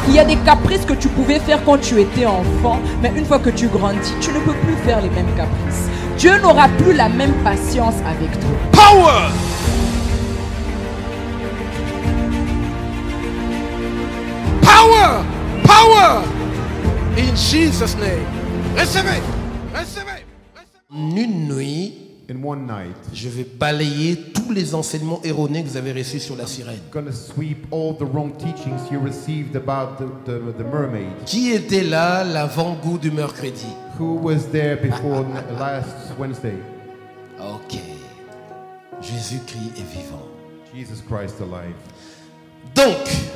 Il y a des caprices que tu pouvais faire quand tu étais enfant, mais une fois que tu grandis, tu ne peux plus faire les mêmes caprices. Dieu n'aura plus la même patience avec toi. Power. Power. Power. In Jesus' name. Recevez. Recevez. Une nuit, In one night, je vais balayer tous les enseignements erronés que vous avez reçus sur la sirène. I'm going to sweep all the wrong teachings you received about the mermaid. Qui était là l'avant-goût du mercredi? Who was there before last Wednesday? Ok. Jésus-Christ est vivant. Jesus Christ alive. Donc,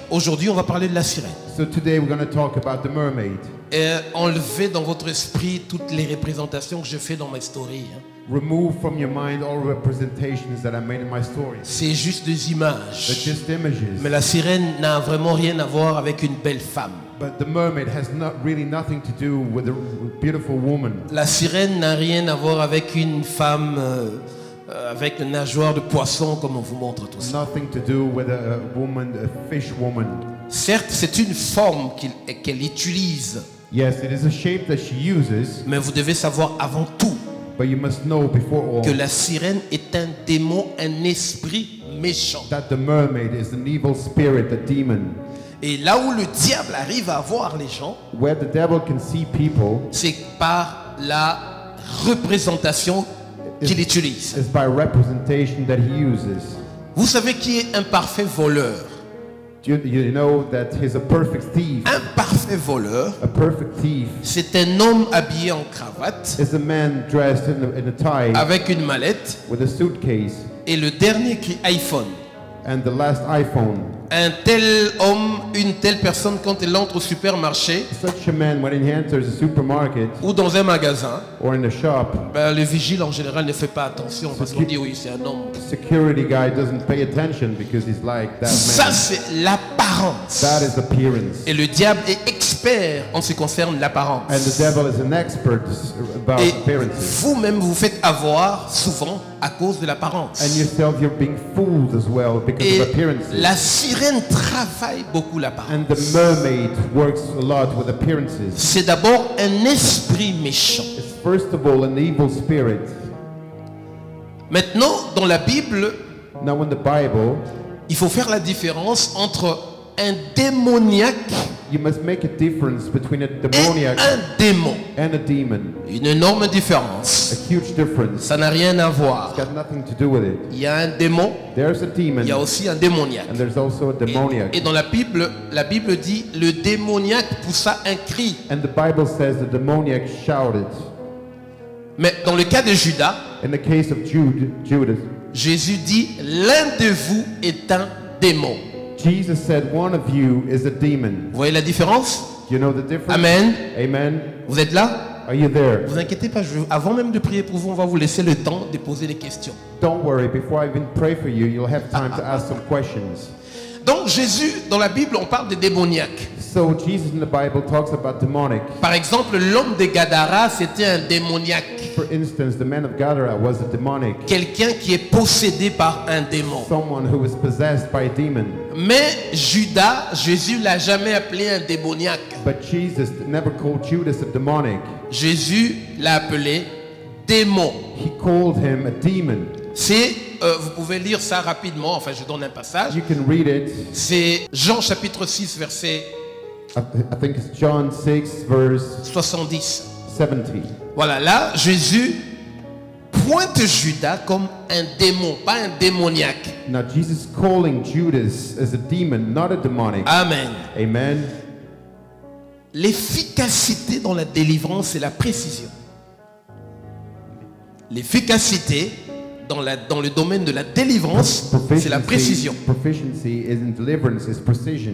aujourd'hui, on va parler de la sirène. So today we're going to talk about the mermaid. Et enlevez dans votre esprit toutes les représentations que je fais dans mes stories. Remove from your mind all representations that I made in my stories. C'est juste des They're images. just images. Mais la sirène n'a vraiment rien à voir avec une belle femme. But the mermaid has really nothing to do with a beautiful woman. La sirène n'a rien à voir avec une femme avec une nageoire de poisson comme on vous montre tout ça. Nothing to do with a woman, a fish woman. Certes, c'est une forme qu'elle utilise, Yes, it is a shape that she uses, mais vous devez savoir avant tout but you must know before all que la sirène est un démon, un esprit méchant. that the mermaid is an evil spirit, a demon. Et là où le diable arrive à voir les gens, Where the devil can see people c'est par la représentation qu'il utilise. is by representation that he uses. Vous savez qui est un parfait voleur? You know that he's a perfect thief. Un parfait voleur, A perfect thief c'est un homme habillé en cravate, is a man dressed in a tie avec une mallette, with a suitcase et le dernier qui iPhone. and the last iPhone. Un tel homme, une telle personne, quand elle entre au supermarché Such a man, when he enters a supermarket ou dans un magasin, or in a shop, le vigile en général ne fait pas attention parce qu'on dit oui, c'est un homme. security guy doesn't pay attention because he's like that Ça, man. c'est l'apparence. That is appearance. Et le diable est expert en ce qui concerne And l'apparence. the devil is an expert about Et appearances. vous-même, vous vous faites avoir souvent à cause de l'apparence. And yourself, you're being fooled as well because Et of appearances. la sirène travaille beaucoup l'apparence. And the mermaid works a lot with appearances. C'est d'abord un esprit méchant. It's first of all an evil spirit. Maintenant, dans la Bible, Now in the Bible, il faut faire la différence entre un démoniaque you must make a difference between a et demoniac un démon. and a demon. Une énorme différence. A huge difference. Ça n'a rien à voir. It's got nothing to do with it. Il y a un démon, There's a demon il y a aussi un démoniaque. and there's also a demoniac. Et dans la Bible dit le démoniaque poussa un cri. And the Bible says the demoniac shouted. Mais dans le cas de Judas, In the case of Judas, Jésus dit l'un de vous est un démon. Jesus said one of you is a demon. Vous voyez la différence? You know the difference? Amen. Amen. Vous êtes là? Are you there? Ne vous inquiétez pas, avant même de prier pour vous, on va vous laisser le temps de poser des questions. Don't worry, before I even pray for you, you'll have time to ask some questions. Donc Jésus, dans la Bible, on parle de démoniaque. So Jesus in the Bible talks about demonic. Par exemple, l'homme de Gadara, c'était un démoniaque. For instance, the man of Gadara was a demonic. Quelqu'un qui est possédé par un démon. Someone who was possessed by a demon. Mais Judas, Jésus l'a jamais appelé un démoniaque. But Jesus never called Judas a demonic. Jésus l'a appelé démon. He called him a demon. C'est, vous pouvez lire ça rapidement, enfin je donne un passage. You can read it. C'est Jean chapitre 6, verset I think it's John 6, verse 70. 70. Voilà, là, Jésus pointe Judas comme un démon, pas un démoniaque. Now Jesus calling Judas as a demon, not a demonic. Amen. Amen. L'efficacité dans la délivrance, c'est la précision. L'efficacité dans le domaine de la délivrance, c'est la précision. Proficiency is in deliverance is precision.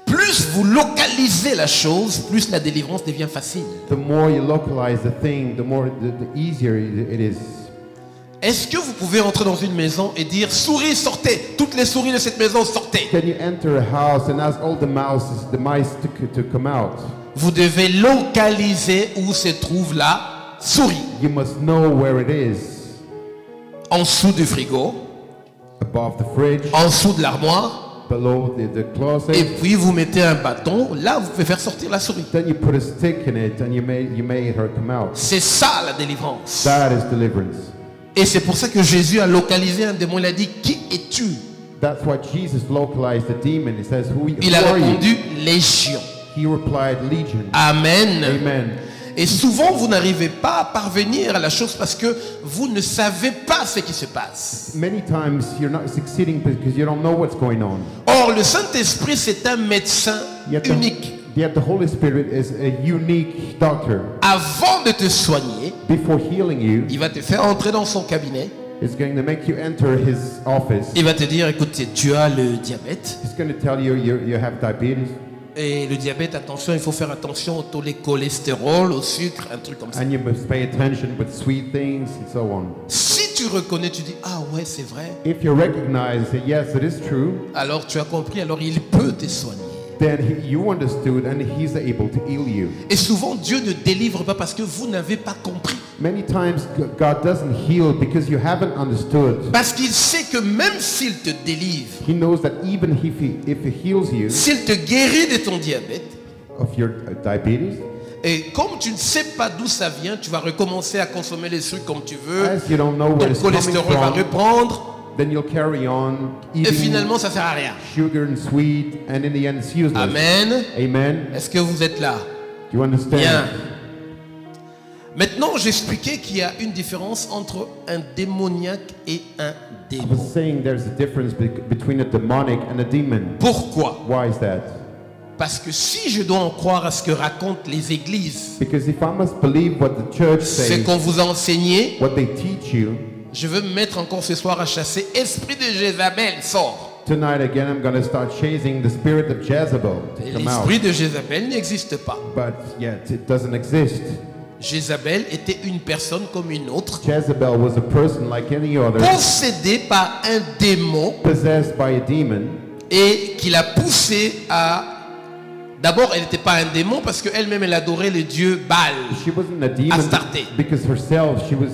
Plus vous localisez la chose, plus la délivrance devient facile. The more you localize the thing, the easier it is. Est-ce que vous pouvez entrer dans une maison et dire souris sortez, toutes les souris de cette maison sortez? Can you enter a house and ask all the mice to come out? Vous devez localiser où se trouve la souris. You must know where it is. En dessous du frigo, Above the fridge, en dessous de l'armoire, below the et closet. puis vous mettez un bâton, là vous pouvez faire sortir la souris. Then you put a stick in it and you made her come out. C'est ça la délivrance. That is deliverance. Et c'est pour ça que Jésus a localisé un démon. Il a dit, qui es-tu? That's why Jesus localized the demon. He says, who Il a are you? répondu, Légion. He replied, Legion. Amen. Amen. Et souvent, vous n'arrivez pas à parvenir à la chose parce que vous ne savez pas ce qui se passe. Many times you're not succeeding because you don't know what's going on. Or, le Saint-Esprit, c'est un médecin Yet unique. Yet the Holy Spirit is a unique doctor. Avant de te soigner, Before healing you, il va te faire entrer dans son cabinet. He's going to make you enter his office. Il va te dire, écoute, tu as le diabète. He's going to tell you you have diabetes. Et le diabète, attention, il faut faire attention au taux de cholestérol, au sucre, un truc comme ça. And you must pay attention with sweet things and so on. Si tu reconnais, tu dis, ah ouais, c'est vrai. If you recognize that yes, it is true, Alors tu as compris, alors il peut te soigner. then you understood and he's able to heal you. Et souvent, Dieu ne délivre pas parce que vous n'avez pas compris. Many times God doesn't heal because you haven't understood. Parce qu'il sait que même s'il te délivre, He knows that even if he heals you s'il te guérit de ton diabète, of your diabetes, et comme tu ne sais pas d'où ça vient, tu vas recommencer à consommer les sucres comme tu veux, as you don't know ton where it's coming cholestérol va from, reprendre, then you'll carry on et eating finalement ça ne sert à rien. sugar and sweet, and in the end it's useless. Amen. Amen. Est-ce que vous êtes là? Do you understand? Bien. Maintenant, j'expliquais qu'il y a une différence entre un démoniaque et un I was démon. saying there's a difference between a demonic and a demon. Pourquoi? Why is that? Parce que si je dois en croire à ce que racontent les églises, Because if I must believe what the church ce says, qu'on vous a enseigné, what they teach you, je veux me mettre encore ce soir à chasser. Esprit de Jézabel, sort. tonight again I'm going to start chasing the spirit of Jezebel Et to come out. l'esprit de Jézabel n'existe pas. But yet it doesn't exist. Jézabel était une personne comme une autre, Jezebel was a person like any other, possédée par un démon possessed by a demon, et qui l'a poussée à... D'abord, elle n'était pas un démon parce qu'elle-même, elle adorait le dieu Baal. She wasn't a demon Astarté. because herself she was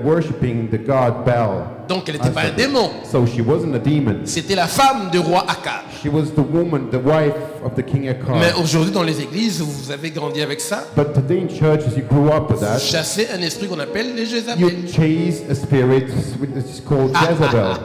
worshipping the god Baal. Donc, elle n'était pas un Astarté. démon. So she wasn't a demon. C'était la femme du roi Akab. She was the woman, the wife of the king Akab. Mais aujourd'hui, dans les églises, vous avez grandi avec ça. But today in churches you grew up with Vous that. chassez un esprit qu'on appelle les You Jézabel. chase a spirit which is called Jezebel.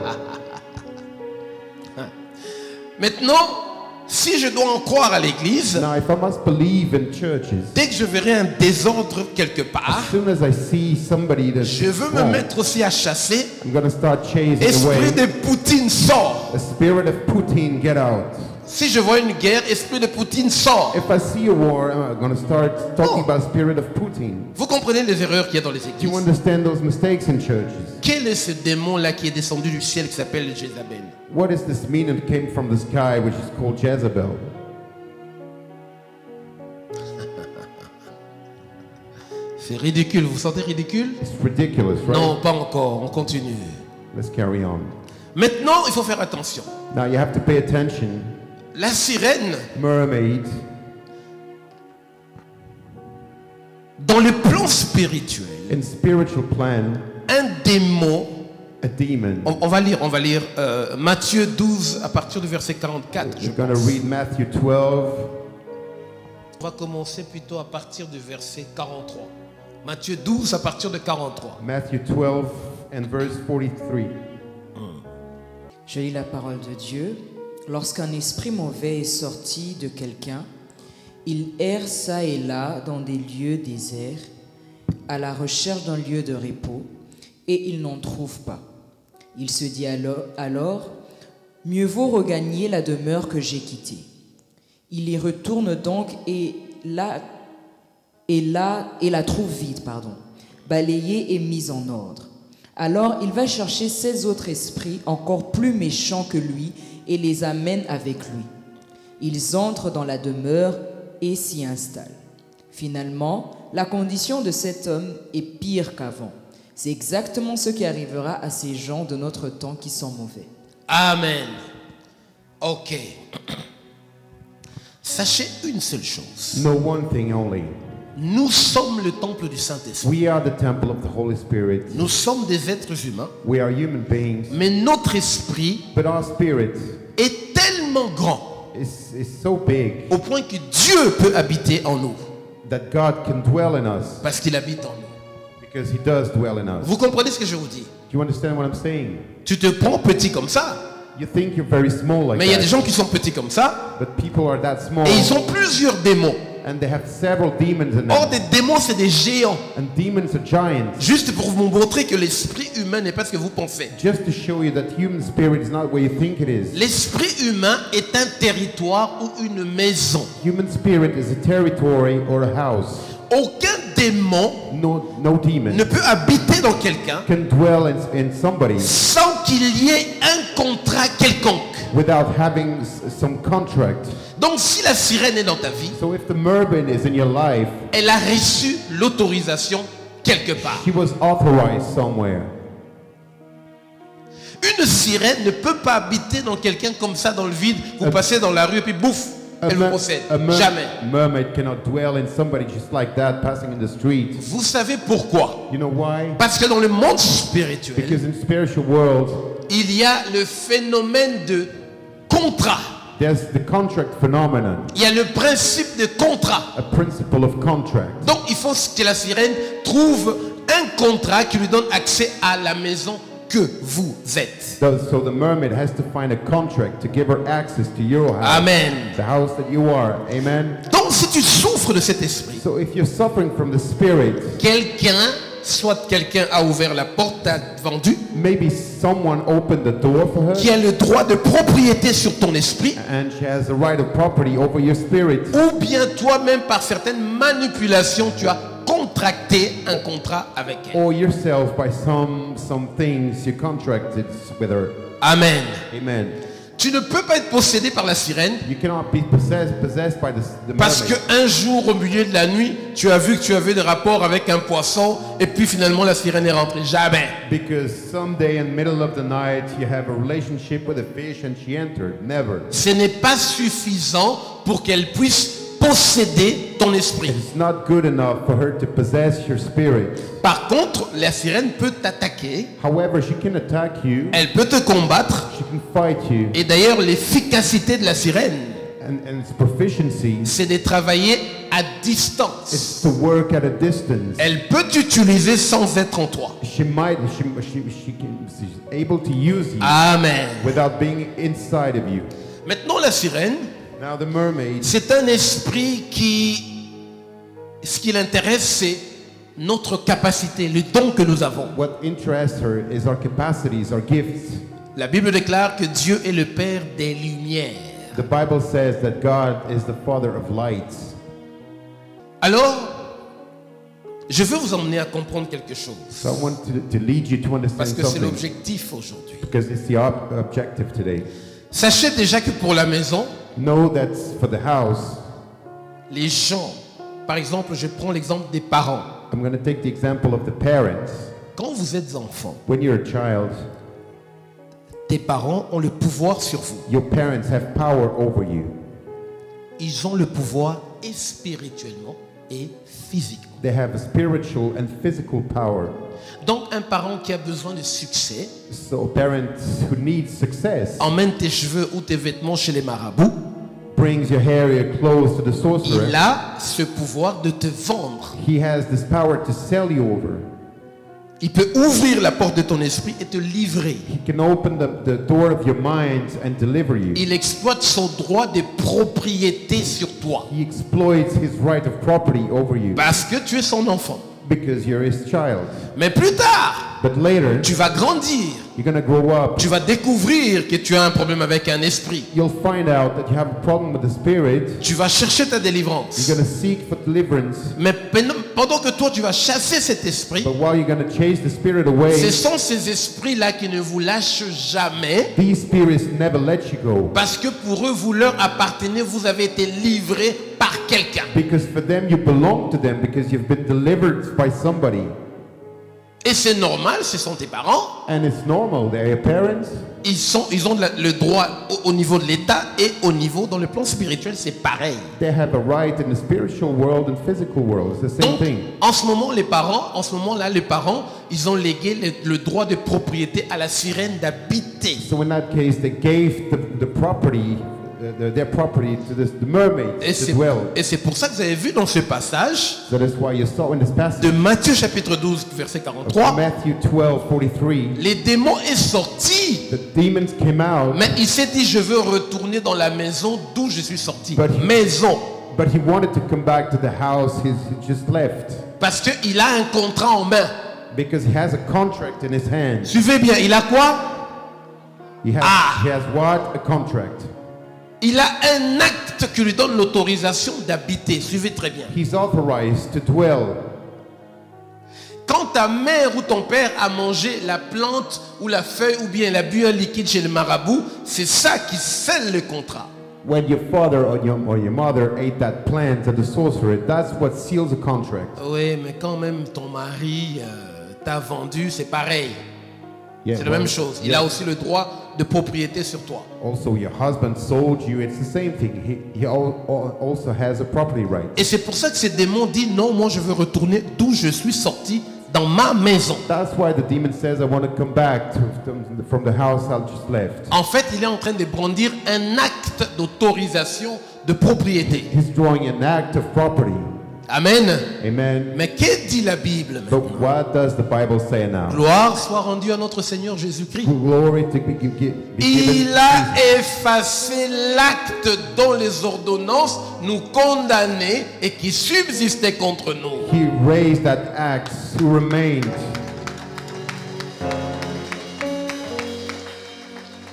Maintenant, si je dois en croire à l'église, Now, if I must believe in churches, dès que je verrai un désordre quelque part, as soon as I see somebody that's je veux me wrong, mettre aussi à chasser. I'm going to start chasing Esprit away. de Poutine sort. The spirit of Putin, get out. Si je vois une guerre, esprit de Poutine sort. If I see a war, I'm going to start talking Oh. about spirit of Putin. Vous comprenez les erreurs qu'il y a dans les Do you églises? understand those mistakes in churches? Quel est ce démon-là qui est descendu du ciel qui s'appelle Jézabel? What is this mean that came from the sky, which is called Jezebel? C'est ridicule, vous vous sentez ridicule? It's ridiculous, right? Non, pas encore, on continue. Let's carry on. Maintenant, il faut faire attention. Now you have to pay attention. La sirène, Mermaid, dans le plan spirituel, in spiritual plan, un démon, a demon. on va lire Matthieu 12 à partir du verset 44. Je We're going to pense. read Matthew 12. On va commencer plutôt à partir du verset 43. Matthieu 12 à partir de 43. Matthew 12 and verse 43. Je lis la parole de Dieu. Lorsqu'un esprit mauvais est sorti de quelqu'un, il erre çà et là dans des lieux déserts, à la recherche d'un lieu de repos, et il n'en trouve pas. Il se dit alors, mieux vaut regagner la demeure que j'ai quittée. Il y retourne donc et la trouve vide, balayée et mise en ordre. Alors il va chercher 16 autres esprits encore plus méchants que lui et les amène avec lui. Ils entrent dans la demeure et s'y installent. Finalement, la condition de cet homme est pire qu'avant. C'est exactement ce qui arrivera à ces gens de notre temps qui sont mauvais. Amen. Ok. Sachez une seule chose. No one thing only. Nous sommes le temple du Saint-Esprit. We are the temple of the Holy Spirit. Nous sommes des êtres humains, We are human beings. mais notre esprit But our spirit est tellement tellement grand is so big au point que Dieu peut habiter en nous. that God can dwell in us Parce qu'il habite en nous. because He does dwell in us. Vous comprenez ce que je vous dis? Do you understand what I'm saying? Tu te prends petit comme ça, You think you're very small like mais il y a that, des gens qui sont petits comme ça but people are that small et ils ont plusieurs démons. and they have several demons in Or them. des démons, c'est des géants. And demons are giants. Juste pour vous montrer que l'esprit humain n'est pas ce que vous pensez. Just to show you that human spirit is not what you think it is. L'esprit humain est un territoire ou une maison. Human spirit is a territory or a house. Aucun démon No demon ne peut habiter dans quelqu'un can dwell in somebody sans qu'il y ait un contrat quelconque. without having some contract. Donc si la sirène est dans ta vie, So if the mermaid is in your life, elle a reçu l'autorisation quelque part. she was authorized somewhere. Une sirène ne peut pas habiter dans quelqu'un comme ça dans le vide. Vous passez dans la rue et puis bouf, elle vous possède. Jamais. Mermaid cannot dwell in somebody just like that passing in the street. Vous savez pourquoi? You know why? Parce que dans le monde spirituel, Because in spiritual world, il y a le phénomène de contrat. there's the contract phenomenon, Il y a le principe de contrat. a principle of contract. Donc il faut que la sirène trouve un contrat qui lui donne accès à la maison que vous êtes. So the mermaid has to find a contract to give her access to your house. Amen. The house that you are. Amen. Donc si tu souffres de cet esprit, So if you're suffering from the spirit, soit quelqu'un a ouvert la porte, t'a vendu, maybe someone opened the door for her qui a le droit de propriété sur ton esprit, and she has the right of property over your spirit. ou bien toi-même par certaines manipulations, tu as contracté un contrat avec elle. Or yourself by some things you contracted with her. Amen. Amen. Tu ne peux pas être possédé par la sirène You cannot be possessed by the parce mermaid. qu'un jour au milieu de la nuit, tu as vu que tu avais des rapports avec un poisson et puis finalement la sirène est rentrée. Jamais. Because someday in the middle of the night you have a relationship with a fish and she entered. Never. Ce n'est pas suffisant pour qu'elle puisse posséder ton esprit. It's not good enough for her to possess your spirit. Par contre, la sirène peut t'attaquer, However, she can attack you. elle peut te combattre. She can fight you. Et d'ailleurs, l'efficacité de la sirène, And its proficiency c'est de travailler à distance. is to work at a distance. Elle peut t'utiliser sans être en toi. She's able to use you Amen. without being inside of you. Maintenant, la sirène, Now the mermaid, c'est un esprit qui, ce qui l'intéresse, c'est notre capacité, le don que nous avons. what interests her is our capacities, our gifts. La Bible déclare que Dieu est le Père des lumières. The Bible says that God is the Father of lights. Alors, je veux vous emmener à comprendre quelque chose. So I want to lead you to understand Parce que c'est something, l'objectif aujourd'hui. because it's the objective today. Sachez déjà que pour la maison, Know that for the house, les gens, par exemple, je prends l'exemple des parents. I'm going to take the example of the parents. Quand vous êtes enfant, When you're a child, tes parents ont le pouvoir sur vous. your parents have power over you. Ils ont le pouvoir et spirituellement et physiquement. They have a spiritual and physical power. Donc un parent qui a besoin de succès So parents who need success emmène tes cheveux ou tes vêtements chez les marabouts. brings your hair, your clothes to the sorcerer. Il a ce pouvoir de te vendre. He has this power to sell you over. Il peut ouvrir la porte de ton esprit et te livrer. He can open the door of your mind and deliver you. Il exploite son droit de propriété sur toi. He exploits his right of property over you Parce que tu es son enfant. because you're his child. Mais plus tard, But later, tu vas grandir. you're going to grow up. Tu vas découvrir que tu as un problème avec un esprit. You'll find out that you have a problem with the spirit. Tu vas chercher ta délivrance. You're going to seek for deliverance. Mais pendant que toi, tu vas chasser cet esprit, But while you're going to chase the spirit away, ce sont ces esprits-là qui ne vous lâchent jamais. these spirits never let you go. Parce que pour eux, vous leur appartenez, vous avez été livré par quelqu'un. Because for them, you belong to them because you've been delivered by somebody. Et c'est normal, ce sont tes parents. And it's normal. They're your parents. Ils ont le droit au niveau de l'État et au niveau, dans le plan spirituel, c'est pareil. They have a right in the spiritual world and physical world. It's the same Donc, thing. en ce moment-là, les parents, ils ont légué le droit de propriété à la sirène d'habiter. So in that case, they gave the property their property to the mermaids Et to dwell. c'est pour ça que vous avez vu dans ce passage So that's why you saw in this passage de Matthieu chapitre 12, verset of 43, Matthew 12:43, les démons est sorti, the demons came out, mais il s'est dit je veux retourner dans la maison d'où je suis sorti. But he- Maison. but he wanted to come back to the house he just left Parce qu'il a un contrat en main. because he has a contract in his hand. Suivez bien, il a quoi? He has what? A contract. Il a un acte qui lui donne l'autorisation d'habiter. Suivez très bien. He's authorized to dwell. Quand ta mère ou ton père a mangé la plante ou la feuille ou bien l'a bu un liquide chez le marabout, c'est ça qui scelle le contrat. When your father or your mother ate that plant at the sorcerer, that's what seals a contract. Oui, mais quand même ton mari t'a vendu, c'est pareil. Yeah, C'est la well, même chose. Il yeah. a aussi le droit de propriété sur toi. Also, your husband sold you. It's the same thing. He also has a property right. Et c'est pour ça que ces démons disent non, moi je veux retourner d'où je suis sorti, dans ma maison. That's why the demon says, I want to come back from the house I just left. En fait, il est en train de brandir un acte d'autorisation de propriété. He's drawing an act of property. Amen. Amen. Mais que dit la Bible But maintenant? what does the Bible say now? Gloire soit rendue à notre Seigneur Jésus-Christ. Glory to be given. Il a effacé l'acte dont les ordonnances nous condamnaient et qui subsistait contre nous. He raised that axe who remained.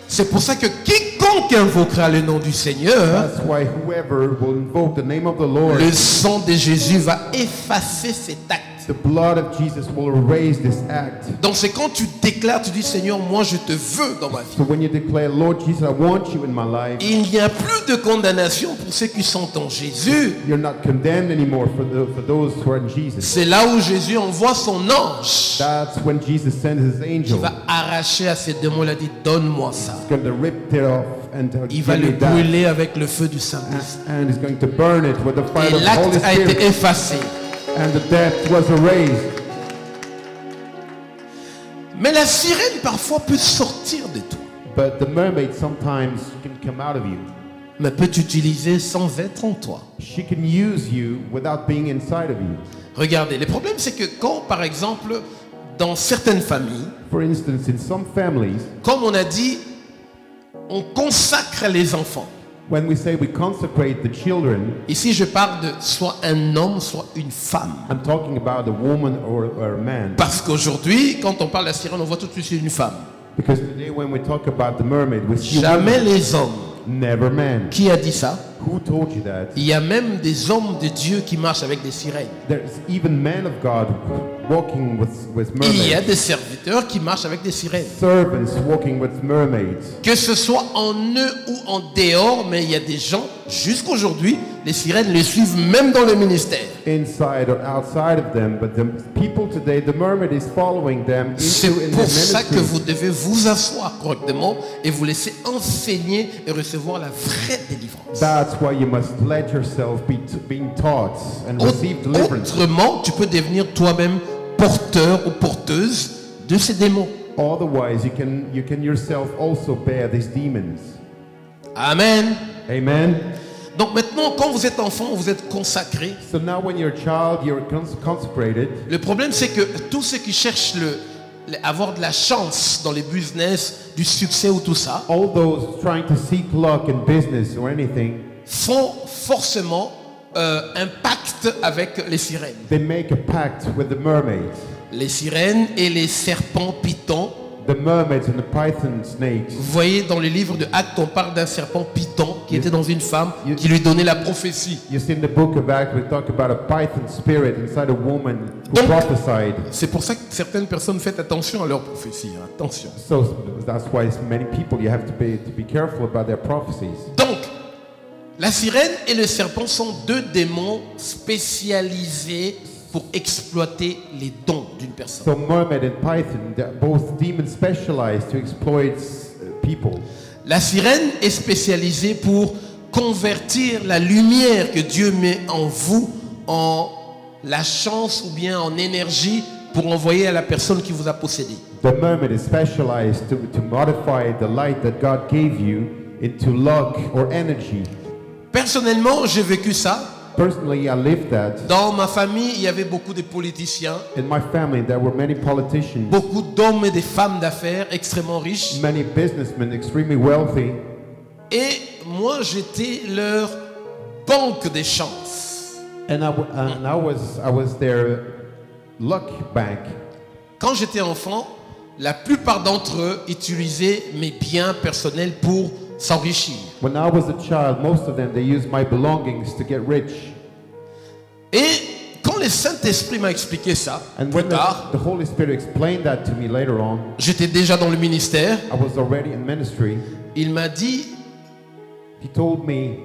C'est pour ça que quiconque invoquera le nom du Seigneur, That's why whoever will invoke the name of the Lord, le sang de Jésus va effacer cet acte. the blood of Jesus will erase this act. Donc c'est quand tu déclares, tu dis Seigneur, moi je te veux dans ma vie. So when you declare, Lord Jesus, I want you in my life, Il n'y a plus de condamnation pour ceux qui sont en Jésus. you're not condemned anymore for those who are in Jesus. C'est là où Jésus envoie son ange. That's when Jesus sends his Il angel. va arracher à ces démons, il a dit donne-moi ça. He's going to rip it off and Il va give le you that. brûler avec le feu du Saint-Esprit. And he's going to burn it with the fire Et of the Holy l'acte a été Spirit. effacé. And the death was erased. Mais la sirène parfois peut sortir de toi, But the mermaid sometimes can come out of you. mais peut t'utiliser sans être en toi. She can use you without being inside of you. Regardez, le problème c'est que quand par exemple dans certaines familles, For instance, in some families, comme on a dit, on consacre les enfants. when we say we consecrate the children, Ici je parle de soit un homme, soit une femme. I'm talking about a woman or a man. Parce qu'aujourd'hui, quand on parle de la sirène, on voit tout de suite une femme. Because today when we talk about the mermaid, we see Jamais women, les hommes. never men. Qui a dit ça? Who told you that? Il y a même des hommes de Dieu qui marchent avec des sirènes. There's even men of God walking with Il y a mermaids. des serviteurs qui marchent avec des sirènes. Servants walking with mermaids. Que ce soit en eux ou en dehors, mais il y a des gens, jusqu'aujourd'hui, les sirènes les suivent même dans le ministère. Inside or outside of them, but the people today, the mermaid is following them C'est into in the pour ça que ministry. vous devez vous asseoir correctement et vous laisser enseigner et recevoir la vraie délivrance. That's why you must let yourself be being taught and receive deliverance. Autrement, tu peux devenir toi-même porteur ou porteuse de ces démons. Otherwise, you can yourself also bear these demons. Amen. Amen. Donc maintenant, quand vous êtes enfant, vous êtes consacré. So now, when you're a child, you're consecrated. Le problème, c'est que tous ceux qui cherchent avoir de la chance dans les business, du succès ou tout ça, All those trying to seek luck in business or anything, font forcément un pacte avec les sirènes. they make a pact with the mermaids. Les sirènes et les serpents pythons. The mermaids and the python snakes. Vous voyez, dans le livre de Actes, on parle d'un serpent python qui était dans une femme qui lui donnait la prophétie. You see in the book of Acts, we talk about a python spirit inside a woman who Donc- prophesied. C'est pour ça que certaines personnes font attention à leurs prophéties. Hein. Attention. So that's why many people, you have to be careful about their prophecies. Donc, la sirène et le serpent sont deux démons spécialisés pour exploiter les dons d'une personne. So mermaid and python, they're both demons specialized to exploit people. La sirène est spécialisée pour convertir la lumière que Dieu met en vous en la chance ou bien en énergie pour envoyer à la personne qui vous a possédé. The mermaid is specialized to modify the light that God gave you into luck or energy. Personnellement, j'ai vécu ça. Personally, I lived that. Dans ma famille, il y avait beaucoup de politiciens, In my family, there were many politicians, beaucoup d'hommes et de femmes d'affaires extrêmement riches. many businessmen extremely wealthy, Et moi, j'étais leur banque des chances. and I was their luck bank. Quand j'étais enfant, la plupart d'entre eux utilisaient mes biens personnels pour s'enrichir. When I was a child, most of them, they used my belongings to get rich. Et quand le Saint-Esprit m'a expliqué ça, And plus when tard, the Holy Spirit explained that to me later on, j'étais déjà dans le ministère, I was already in ministry. il m'a dit, He told me,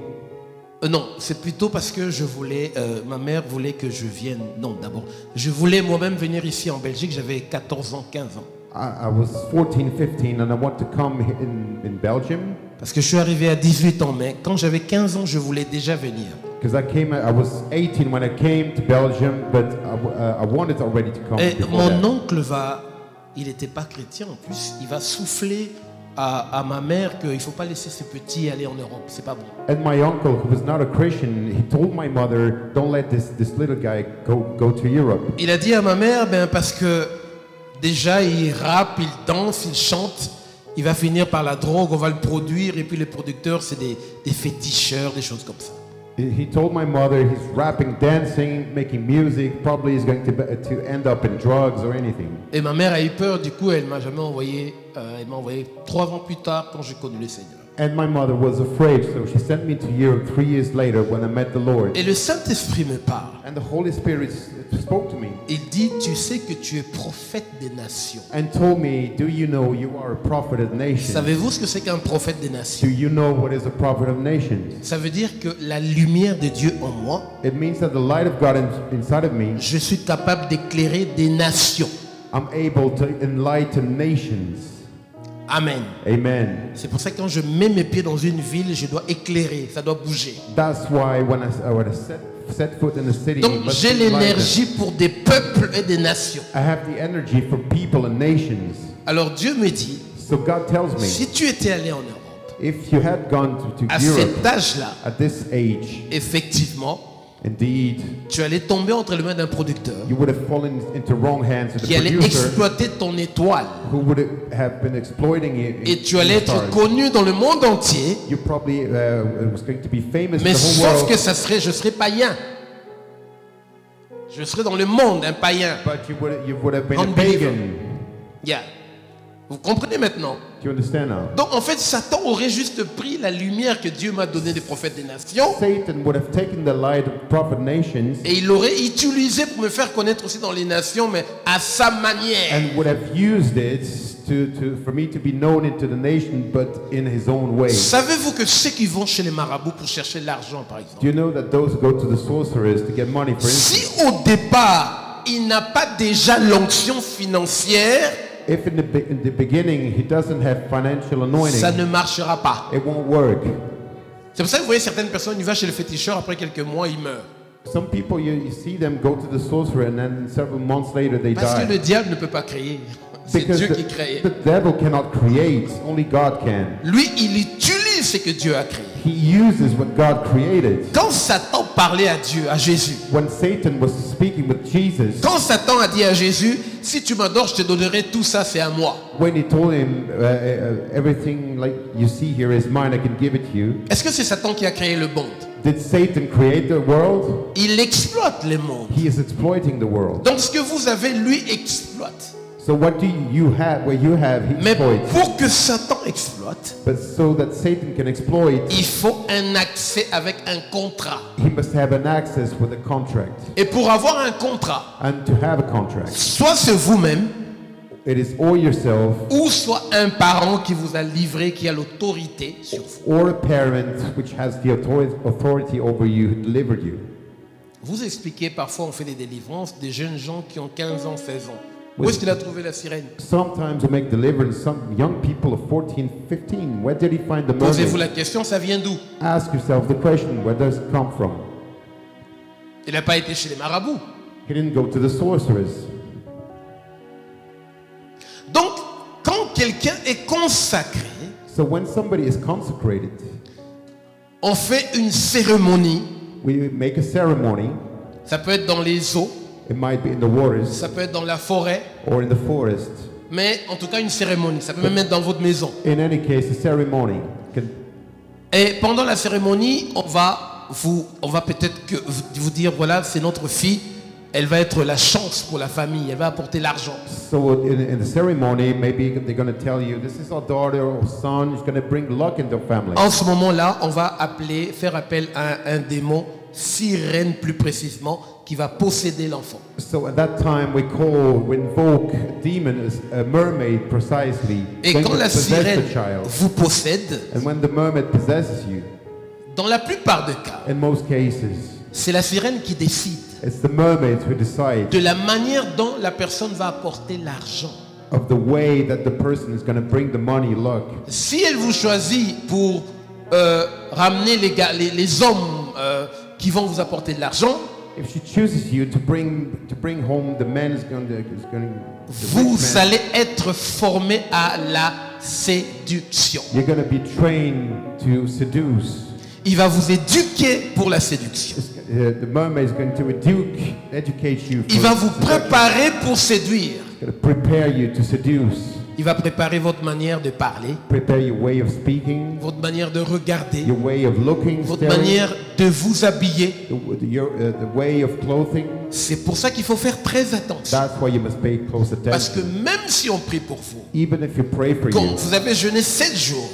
non, c'est plutôt parce que je voulais, ma mère voulait que je vienne, non d'abord, je voulais moi-même venir ici en Belgique, j'avais 14 ans, 15 ans. I was 14, 15, and I want to come in Belgium. Parce que je suis arrivé à 18 ans, mais quand j'avais 15 ans, je voulais déjà venir. Because I was 18 when I came to Belgium, but I wanted already to come Et before mon that. oncle il n'était pas chrétien en plus, il va souffler à ma mère qu'il ne faut pas laisser ses petits aller en Europe, c'est pas bon. And my uncle, who was not a Christian, he told my mother, don't let this little guy go to Europe. Il a dit à ma mère, parce que déjà il rappe, il danse, il chante, il va finir par la drogue, on va le produire, et puis les producteurs c'est des féticheurs, des choses comme ça. He told my mother he's rapping, dancing, making music, probably is going to end up in drugs or anything. Et ma mère a eu peur, du coup elle m'a jamais envoyé, elle m'a envoyé 3 ans plus tard quand j'ai connu le Seigneur. And my mother was afraid, so she sent me to Europe 3 years later when I met the Lord. Et le Saint-Esprit me parle. And the Holy Spirit spoke to me Il dit, tu sais que tu es prophète des nations. and told me, do you know you are a prophet of nations? Savez-vous ce que c'est qu'un prophète des Do nations? you know what is a prophet of nations? Ça veut dire que la lumière de Dieu en moi, It means that the light of God inside of me, je suis capable d'éclairer des nations. I'm able to enlighten nations. Amen. Amen. C'est pour ça que quand je mets mes pieds dans une ville, je dois éclairer, ça doit bouger. That's why when I set foot in a city, Donc it must j'ai enlighten. l'énergie pour des peuples et des nations. I have the energy for people and nations. Alors Dieu me dit, So God tells me, si tu étais allé en Europe, if you had gone to à Europe cet âge-là, at this age, effectivement, indeed, tu allais tomber entre les mains d'un producteur you would have fallen into wrong hands of the qui allait producer exploiter ton étoile. who would have been exploiting you. Et tu allais être connu dans le monde entier, You probably was going to be famous in mais the whole sauf world, que je serais païen. Je serais dans le monde un païen. but you would have been a Unbeliever. pagan. Yeah. Vous comprenez maintenant? Do you understand now? Donc en fait, Satan aurait juste pris la lumière que Dieu m'a donnée des prophètes des nations Satan would have taken the light of prophet nations et il l'aurait utilisé pour me faire connaître aussi dans les nations, mais à sa manière. and would have used it for me to be known into the nation, but in his own way. Savez-vous que ceux qui vont chez les marabouts pour chercher l'argent, par exemple, Do you know that those who go to the sorcerers to get money, for instance, si au départ, il n'a pas déjà l'onction financière, if in the beginning he doesn't have financial anointing, ça ne marchera pas. it won't work. C'est pour ça que vous voyez certaines personnes, ils vont chez le féticheur, après quelques mois, ils meurent. Some people, you see them go to the sorcerer and then several months later they Parce que die. le diable ne peut pas créer. C'est Because Dieu qui crée. the devil cannot create, only God can. Lui, il utilise ce que Dieu a créé. He uses what God created. Quand Satan parlait à Dieu, à Jésus, When Satan was speaking with Jesus, quand Satan a dit à Jésus, si tu m'adores, je te donnerai tout ça, c'est à moi. when he told him, everything like you see here is mine, I can give it to you. Est-ce que c'est Satan qui a créé le monde? Did Satan create the world? Il exploite le monde. He is exploiting the world. Donc ce que vous avez, lui exploite. So what do you have? What you have, he Mais exploits. pour que Satan exploite, But so that Satan can exploit, il faut un accès avec un contrat. he must have an access with a contract. Et pour avoir un contrat, And to have a contract, soit c'est vous-même, it is or yourself ou soit un parent qui vous a livré, qui a l'autorité sur vous. or a parent which has the authority over you, who delivered you. Vous expliquez, parfois on fait des délivrances, des jeunes gens qui ont 15 ans, 16 ans. Où est-ce qu'il a trouvé la sirène? Sometimes we make deliverance, some young people of 14, 15. Where did he find the Posez-vous mermaid? la question, ça vient d'où? Ask yourself the question, where does it come from? Il n'a pas été chez les marabouts. He didn't go to the sorcerers. Donc, quand quelqu'un est consacré, So when somebody is consecrated, on fait une cérémonie. we make a ceremony. Ça peut être dans les eaux, It might be in the waters ça peut être dans la forêt, or in the forest. mais en tout cas une cérémonie. Ça peut même être dans votre maison. In any case, a ceremony can. Et pendant la cérémonie, on va peut-être vous dire, voilà, c'est notre fille. Elle va être la chance pour la famille. Elle va apporter l'argent. So in the ceremony, maybe they're going to tell you, this is our daughter or son. It's going to bring luck in their family. En ce moment-là, on va faire appel à un démon, sirène plus précisément, qui va posséder l'enfant. So at that time, we invoke a demon, a mermaid precisely. Et going quand to la possess sirène the child. vous possède, And when the mermaid possesses you, dans la plupart des cas, in most cases, c'est la sirène qui décide it's the mermaids who decide de la manière dont la personne va apporter l'argent. of the way that the person is going to bring the money, luck. Si elle vous choisit pour ramener les hommes qui vont vous apporter de l'argent, If she chooses you to bring home the man is going to vous allez être formé à la séduction. You're going to be trained to seduce. Il va vous éduquer pour la séduction. The mermaid is going to educate you. Il va vous préparer pour séduire. He's going to prepare you to seduce. Il va préparer votre manière de parler, Prepare your way of speaking, votre manière de regarder, your way of looking, votre staring, manière de vous habiller. the way of clothing. C'est pour ça qu'il faut faire très attention. That's why you must pay close Parce que attention. même si on prie pour vous, Even if you pray for quand you, vous avez jeûné 7 jours,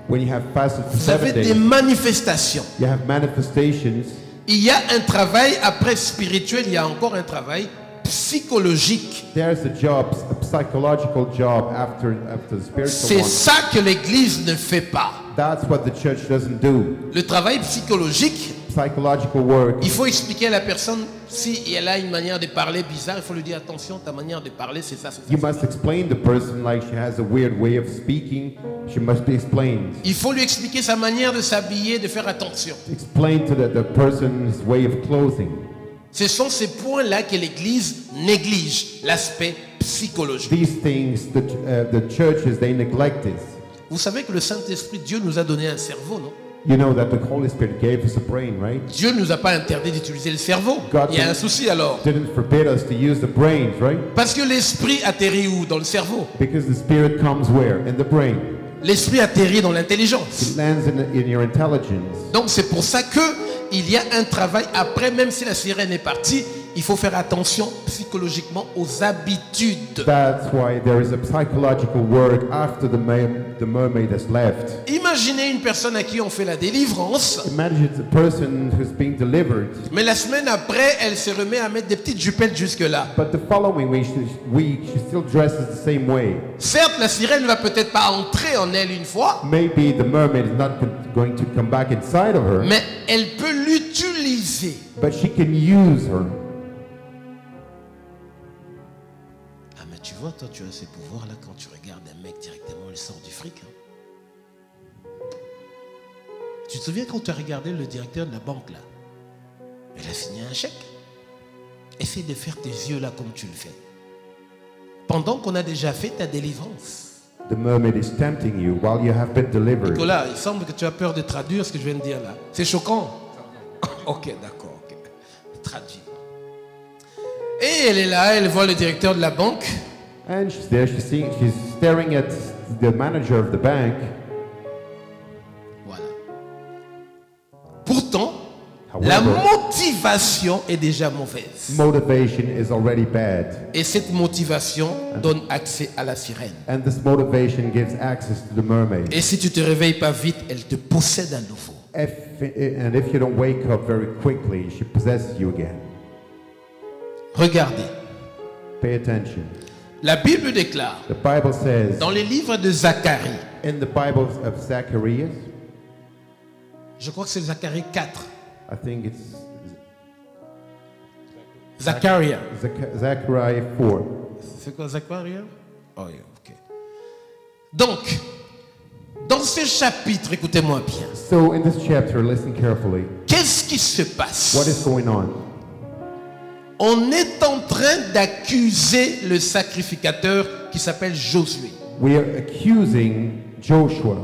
when you have fasted for vous avez 7 des days, manifestations. you have manifestations. Il y a un travail après spirituel, il y a encore un travail psychologique. There's a job, a psychological job after the spiritual C'est one. ça que l'Église ne fait pas. That's what the church doesn't do. Le travail psychologique, Psychological work. il faut expliquer à la personne si elle a une manière de parler bizarre, il faut lui dire attention, ta manière de parler c'est ça, c'est ça. You must explain the person like she has a weird way of speaking. She must be explained. Il faut lui expliquer sa manière de s'habiller, de faire attention. Explain to the person's way of clothing. Ce sont ces points-là que l'Église néglige, l'aspect psychologique. These things the churches, they neglect it. Vous savez que le Saint-Esprit, Dieu nous a donné un cerveau, non? You know that the Holy Spirit gave us a brain, right? Dieu ne nous a pas interdit d'utiliser le cerveau. God Il y a un souci alors. didn't forbid us to use the brains, right? Parce que l'esprit atterrit où? Dans le cerveau. Because the Spirit comes where? In the brain. L'esprit atterrit dans l'intelligence. It lands in your intelligence. Donc c'est pour ça que il y a un travail après, même si la sirène est partie, il faut faire attention psychologiquement aux habitudes. That's why there is a psychological work after the mermaid has left. Imaginez une personne à qui on fait la délivrance, Imagine the person who's being delivered, mais la semaine après, elle se remet à mettre des petites jupettes jusque-là. but the following week she still dresses the same way. Certes, la sirène ne va peut-être pas entrer en elle une fois, Maybe the mermaid is not going to come back inside of her, mais elle peut l'utiliser. but she can use her. Ah mais tu vois, toi tu as ces pouvoirs-là quand tu regardes un mec directement, il sort du fric. Hein. Tu te souviens quand tu as regardé le directeur de la banque là? Il a signé un chèque. Essaye de faire tes yeux là comme tu le fais. Pendant qu'on a déjà fait ta délivrance. The mermaid is tempting you while you have been delivered. Nicolas, il semble que tu as peur de traduire ce que je viens de dire là. C'est choquant. Ok, d'accord, ok. Traduis. Et elle est là, elle voit le directeur de la banque. And she's there, she's staring at the manager of the bank. Voilà. Pourtant, However, la motivation est déjà mauvaise. motivation is already bad. Et cette motivation donne accès à la sirène. And this motivation gives access to the mermaid. Et si tu te réveilles pas vite, elle te possède à nouveau. If you don't wake up very quickly, she possesses you again. Regardez. Pay attention. La Bible déclare, The Bible says dans les livres de Zacharie, in the Bible of Zacharias, je crois que c'est Zacharie 4. I think it's Zachariah. Zechariah 4. C'est quoi Zachariah? Oh, yeah, ok. Donc, dans ce chapitre, écoutez-moi bien, So in this chapter, listen carefully. qu'est-ce qui se passe? What is going on? On est en train d'accuser le sacrificateur qui s'appelle Josué. We are accusing Joshua.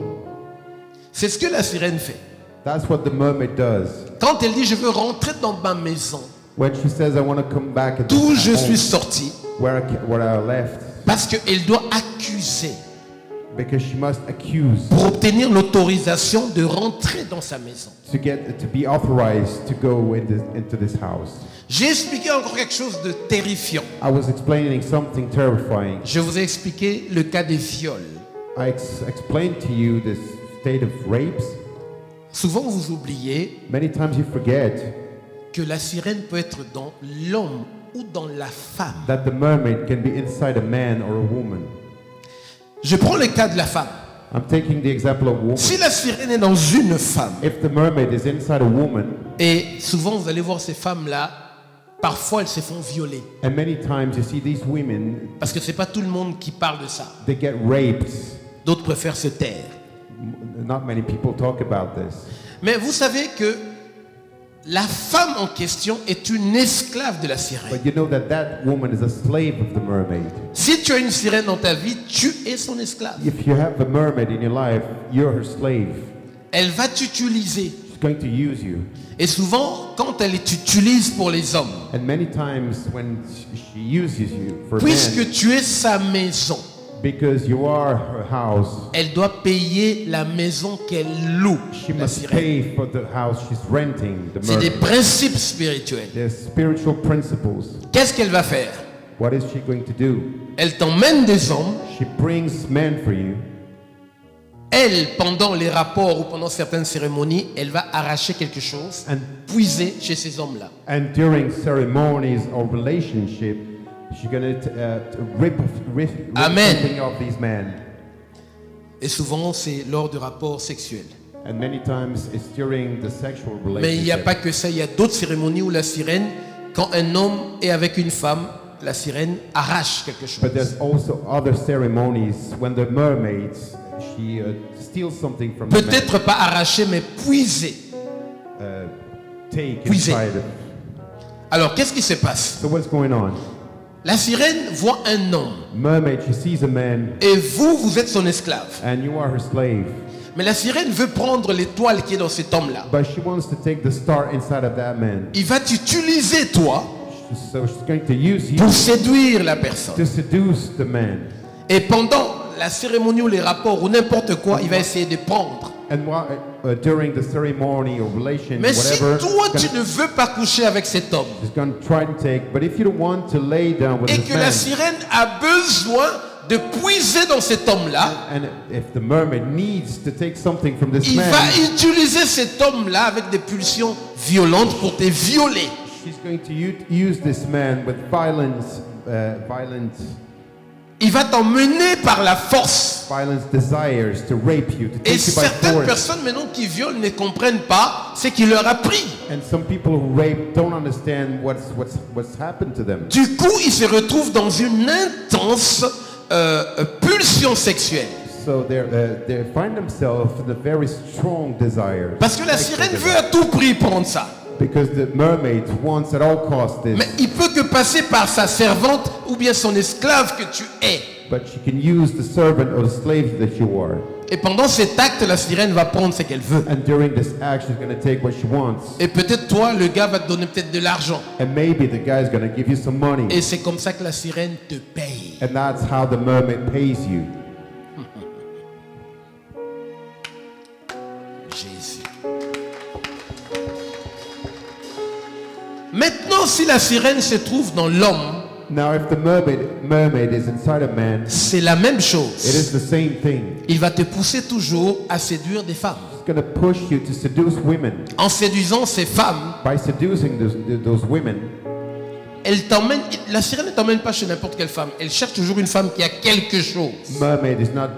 C'est ce que la sirène fait. That's what the mermaid does. Quand elle dit je veux rentrer dans ma maison, When she says, I want to come back at d'où je home, suis sorti, where I left, parce qu'elle doit accuser because she must accuse pour obtenir l'autorisation de rentrer dans sa maison. to be authorized to go into this house. J'ai expliqué encore quelque chose de terrifiant. I was explaining something terrifying. Je vous ai expliqué le cas des viols. I explained to you this state of rapes. Souvent vous oubliez Many times you forget que la sirène peut être dans l'homme ou dans la femme. that the mermaid can be inside a man or a woman. Je prends le cas de la femme. I'm taking the example of woman. Si la sirène est dans une femme, If the mermaid is inside a woman, et souvent vous allez voir ces femmes-là, parfois elles se font violer. and many times you see these women, Parce que c'est pas tout le monde qui parle de ça. they get raped. D'autres préfèrent se taire. Not many people talk about this. Mais vous savez que la femme en question est une esclave de la sirène. But you know that woman is a slave of the mermaid. Si tu as une sirène dans ta vie, tu es son esclave. If you have a mermaid in your life, you're her slave. Elle va t'utiliser. She's going to use you. Et souvent, quand elle t'utilise pour les hommes, And many times when she uses you for puisque men, tu es sa maison, because you are her house, elle doit payer la maison qu'elle loue. she La must sirène. pay for the house she's renting, the C'est des mermaid. principes spirituels. There's spiritual principles. Qu'est-ce qu'elle va faire? What is she going to do? Elle t'emmène des hommes. She brings men for you. Elle, pendant les rapports ou pendant certaines cérémonies, elle va arracher quelque chose, And puiser chez ces hommes-là. And during ceremonies or relationship, she's gonna rip Amen. something off these men. Et souvent, c'est lors de rapports sexuels. And many times it's during the sexual Mais il n'y a relationship. pas que ça, il y a d'autres cérémonies où la sirène, quand un homme est avec une femme, la sirène arrache quelque chose. But there's also other ceremonies when the mermaids, she steals something from the man, Peut-être pas arracher, mais puiser. take puiser. inside. Alors, qu'est-ce qui se passe? So what's going on? La sirène voit un homme Mermaid, she sees a man, et vous, vous êtes son esclave. and you are her slave. Mais la sirène veut prendre l'étoile qui est dans cet homme-là. But she wants to take the star inside of that man. Il va t'utiliser, toi, So she's going to use you pour séduire la personne. to seduce the man. Et pendant la cérémonie ou les rapports ou n'importe quoi, il va essayer de prendre. And during the ceremony or relation, Mais si whatever, toi, tu she's ne veux pas coucher avec cet homme going to try to take. But if you don't want to lay down with et this que la man, sirène a besoin de puiser dans cet homme-là, and if the mermaid needs to take something from this il man, va utiliser cet homme-là avec des pulsions violentes pour te violer. she's going to use this man with violence Il va t'emmener par la force. desires to rape you, to Et take you by certaines force. personnes maintenant qui violent ne comprennent pas ce qu'il leur a pris. And some people who rape don't understand what's happened to them. Du coup, ils se retrouvent dans une intense pulsion sexuelle. So they find themselves in a very strong desire. Parce que la sirène veut à tout prix prendre ça. Because the mermaid wants at all costs this. Mais il peut que passer par sa servante ou bien son esclave que tu es. But she can use the servant or the slave that you are. Et pendant cet acte, la sirène va prendre ce qu'elle veut. And during this act, she's going to take what she wants. Et peut-être toi, le gars va te donner peut-être de l'argent. And maybe the guy's going to give you some money. Et c'est comme ça que la sirène te paye. And that's how the mermaid pays you. Jésus. Maintenant, si la sirène se trouve dans l'homme, Now, if the mermaid is inside a man, c'est la même it chose. is the same thing. Il va te pousser toujours à séduire des femmes. It's going to push you to seduce women. En séduisant ces femmes, By seducing those women, elle t'emmène. La sirène ne t'emmène pas chez n'importe quelle femme. Elle cherche toujours une femme qui a quelque chose. mermaid is not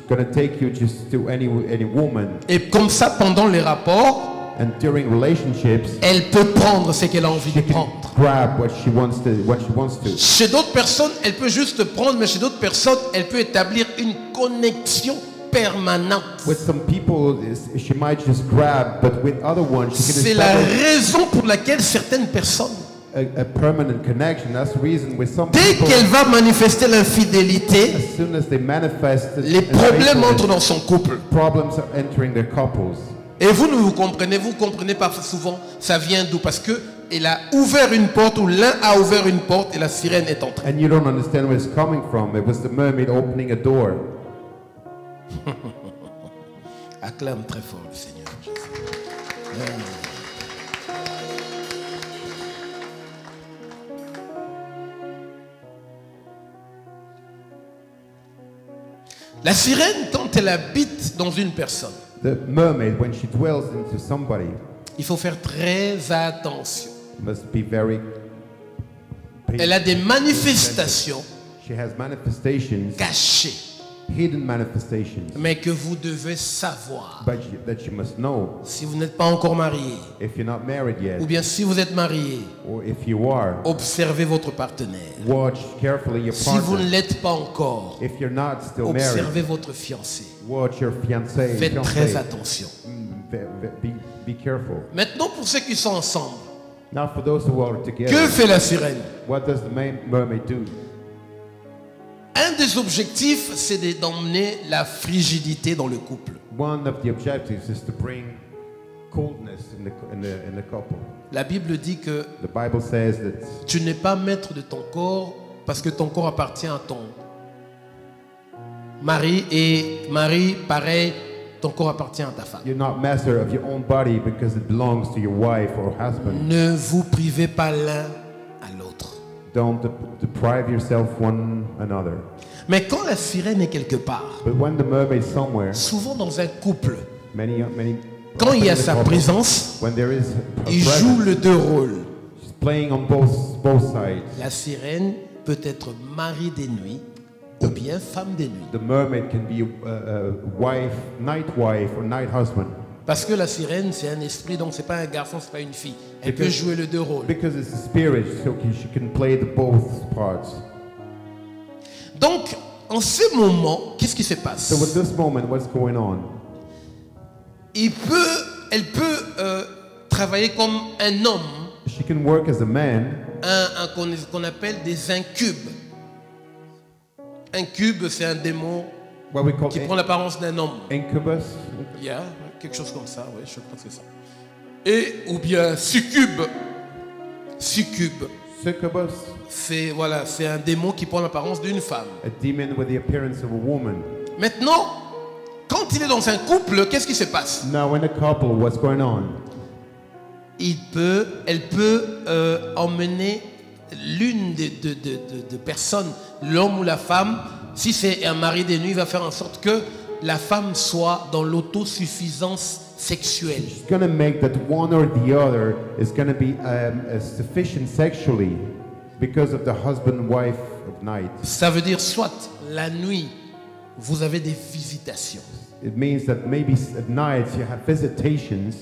going to take you just to any woman. Et comme ça, pendant les rapports, And during relationships, elle peut prendre ce qu'elle a envie de she can prendre. grab what she wants to. Chez d'autres personnes, elle peut juste prendre, mais chez d'autres personnes, elle peut établir une connexion permanente. With some people, she might just grab, but with other ones, she can C'est la establish. raison pour laquelle certaines personnes a permanent connection. That's the reason with some Dès people, qu'elle va manifester l'infidélité, as soon as they manifest les problèmes entrent dans son couple. problems are entering their couples. Et vous comprenez pas souvent, ça vient d'où? Parce que il a ouvert une porte, ou l'un a ouvert une porte et la sirène est entrée. And you don't understand where it's coming from. It was the mermaid opening a door. Acclame très fort le Seigneur Jésus. La sirène, quand elle habite dans une personne, The mermaid, when she dwells into somebody, il faut faire très attention. must be very Elle a des manifestations She has manifestations, cachées, hidden manifestations, mais que vous devez savoir. that you must know. Si vous n'êtes pas encore marié, If you're not married yet, ou bien si vous êtes marié, or if you are, observez votre partenaire. watch carefully your Si vous ne partner. l'êtes pas encore, If you're not still married, observez votre fiancé. watch your fiancé. Faites très fiancée. attention. Be careful. Maintenant, pour ceux qui sont ensemble, Now, for those who are que together, fait la sirène? what does the mermaid do? Un des objectifs, c'est d'emmener la frigidité dans le couple. One of the objectives is to bring coldness in the couple. La Bible dit que The Bible says that tu n'es pas maître de ton corps parce que ton corps appartient à ton mari, et mari, pareil, ton corps appartient à ta femme. you're not master of your own body because it belongs to your wife or husband. Ne vous privez pas l'un à l'autre. Don't deprive yourself one another. Mais quand la sirène est quelque part, But when the mermaid's somewhere, souvent dans un couple, many quand il y a in the sa couple, présence, when there is a il joue presence, le deux rôles. she's playing on both sides. La sirène peut être mari des nuits ou bien femme des nuits. The mermaid can be a wife, night wife or night husband. Parce que la sirène, c'est un esprit, donc c'est pas un garçon, c'est pas une fille. Elle Because- peut jouer le deux rôles. Because it's a spirit, so she can play the both parts. Donc, en ce moment, qu'est-ce qui se passe? So at this moment, what's going on? Elle peut travailler comme un homme, She can work as a man. qu'on appelle des incubes. Un cube, c'est un démon What we call qui prend l'apparence d'un homme. incubus. Yeah, quelque chose comme ça, oui, je crois que c'est ça. Et ou bien succube. Succube, Succubus, c'est un démon qui prend l'apparence d'une femme. a demon with the appearance of a woman. Maintenant, quand il est dans un couple, qu'est-ce qui se passe? Now, in a couple, what's going on? Elle peut emmener l'une de personnes, l'homme ou la femme. Si c'est un mari des nuits, il va faire en sorte que la femme soit dans l'autosuffisance sexuelle. It's going to make that one or the other is going to be sufficient sexually because of the husband and wife of night. Ça veut dire soit la nuit, vous avez des visitations. It means that maybe at night you have visitations.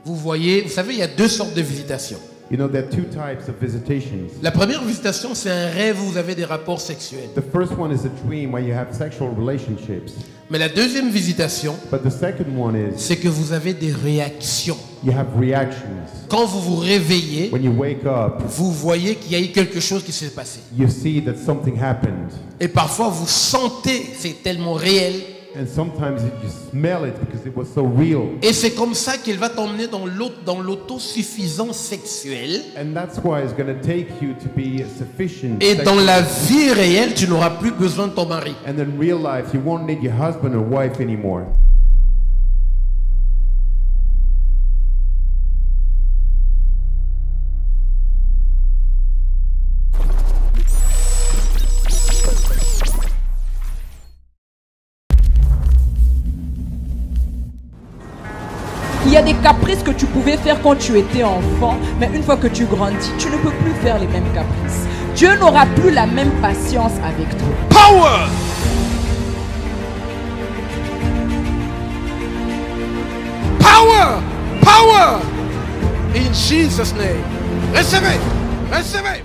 Vous savez, il y a deux sortes de visitations. You know, there are two types of visitations. La première visitation, c'est un rêve où vous avez des rapports sexuels. The first one is a dream where you have sexual relationships. Mais la deuxième visitation, But the second one is c'est que vous avez des réactions. you have reactions. Quand vous vous réveillez, When you wake up, vous voyez qu'il y a eu quelque chose qui s'est passé. you see that something happened. Et parfois, vous sentez, c'est tellement réel. And sometimes you smell it because it was so real. Et c'est comme ça qu'il va t'emmener dans l'autosuffisance sexuelle. And that's why it's going to take you to be sufficient. Et dans sexually. la vie réelle, tu n'auras plus besoin de ton mari. And in real life, you won't need your husband or wife anymore. Il y a des caprices que tu pouvais faire quand tu étais enfant, mais une fois que tu grandis, tu ne peux plus faire les mêmes caprices. Dieu n'aura plus la même patience avec toi. Power! Power! Power! In Jesus' name. Recevez! Recevez!